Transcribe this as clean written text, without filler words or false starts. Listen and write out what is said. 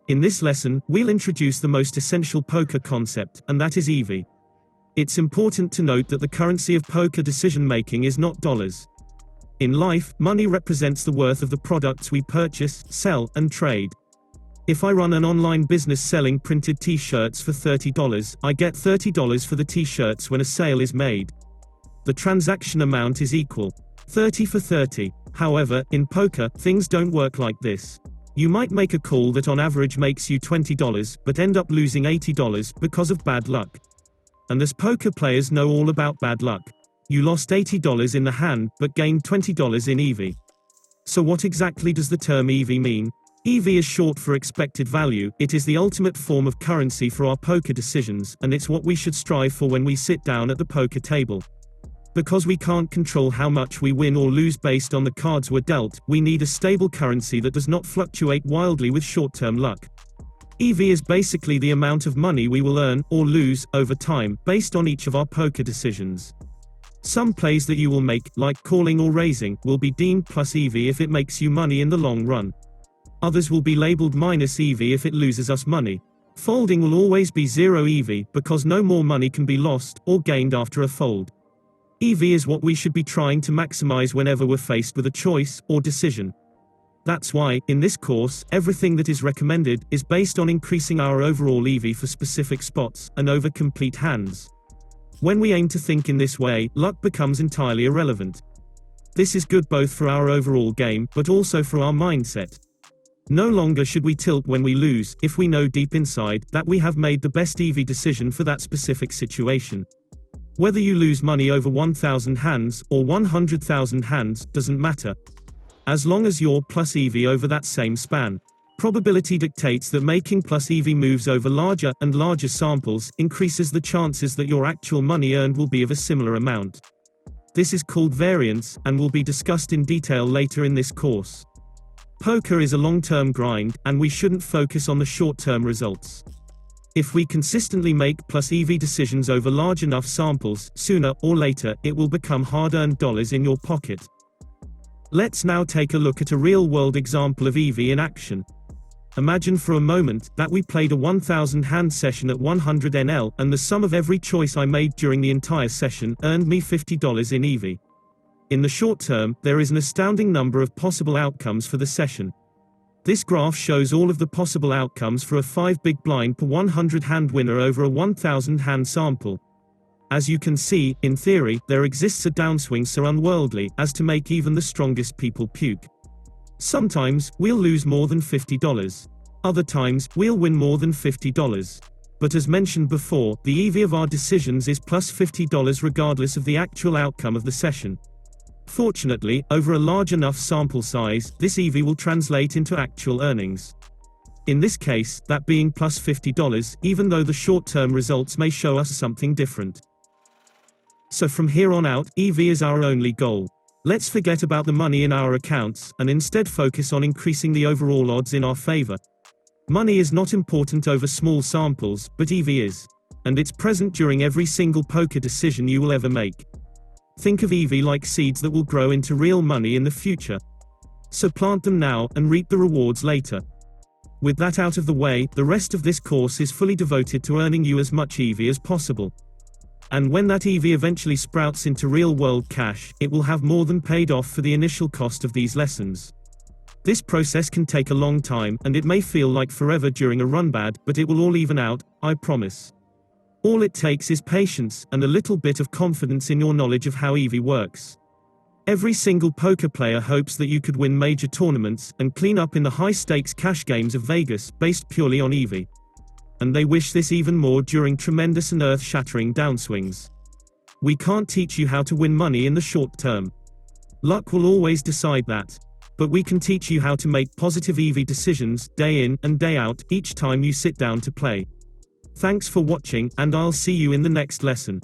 In this lesson, we'll introduce the most essential poker concept, and that is EV. It's important to note that the currency of poker decision-making is not dollars. In life, money represents the worth of the products we purchase, sell, and trade. If I run an online business selling printed t-shirts for $30, I get $30 for the t-shirts when a sale is made. The transaction amount is equal. 30 for 30. However, in poker, things don't work like this. You might make a call that on average makes you $20, but end up losing $80 because of bad luck. And as poker players know all about bad luck. You lost $80 in the hand, but gained $20 in EV. So what exactly does the term EV mean? EV is short for expected value. It is the ultimate form of currency for our poker decisions, and it's what we should strive for when we sit down at the poker table. Because we can't control how much we win or lose based on the cards we're dealt, we need a stable currency that does not fluctuate wildly with short-term luck. EV is basically the amount of money we will earn, or lose, over time, based on each of our poker decisions. Some plays that you will make, like calling or raising, will be deemed plus EV if it makes you money in the long run. Others will be labeled minus EV if it loses us money. Folding will always be zero EV, because no more money can be lost, or gained after a fold. EV is what we should be trying to maximize whenever we're faced with a choice, or decision. That's why, in this course, everything that is recommended is based on increasing our overall EV for specific spots, and over complete hands. When we aim to think in this way, luck becomes entirely irrelevant. This is good both for our overall game, but also for our mindset. No longer should we tilt when we lose, if we know deep inside that we have made the best EV decision for that specific situation. Whether you lose money over 1,000 hands, or 100,000 hands, doesn't matter. As long as you're plus EV over that same span. Probability dictates that making plus EV moves over larger and larger samples increases the chances that your actual money earned will be of a similar amount. This is called variance, and will be discussed in detail later in this course. Poker is a long-term grind, and we shouldn't focus on the short-term results. If we consistently make plus EV decisions over large enough samples, sooner or later, it will become hard-earned dollars in your pocket. Let's now take a look at a real-world example of EV in action. Imagine for a moment that we played a 1,000 hand session at 100 NL, and the sum of every choice I made during the entire session earned me $50 in EV. In the short term, there is an astounding number of possible outcomes for the session. This graph shows all of the possible outcomes for a 5 big blind per 100 hand winner over a 1,000 hand sample. As you can see, in theory, there exists a downswing so unworldly as to make even the strongest people puke. Sometimes, we'll lose more than $50. Other times, we'll win more than $50. But as mentioned before, the EV of our decisions is plus $50 regardless of the actual outcome of the session. Fortunately, over a large enough sample size, this EV will translate into actual earnings. In this case, that being plus $50, even though the short-term results may show us something different. So from here on out, EV is our only goal. Let's forget about the money in our accounts, and instead focus on increasing the overall odds in our favor. Money is not important over small samples, but EV is. And it's present during every single poker decision you will ever make. Think of EV like seeds that will grow into real money in the future. So plant them now, and reap the rewards later. With that out of the way, the rest of this course is fully devoted to earning you as much EV as possible. And when that EV eventually sprouts into real-world cash, it will have more than paid off for the initial cost of these lessons. This process can take a long time, and it may feel like forever during a run bad, but it will all even out, I promise. All it takes is patience, and a little bit of confidence in your knowledge of how EV works. Every single poker player hopes that you could win major tournaments, and clean up in the high-stakes cash games of Vegas, based purely on EV. And they wish this even more during tremendous and earth-shattering downswings. We can't teach you how to win money in the short term. Luck will always decide that. But we can teach you how to make positive EV decisions, day in and day out, each time you sit down to play. Thanks for watching, and I'll see you in the next lesson.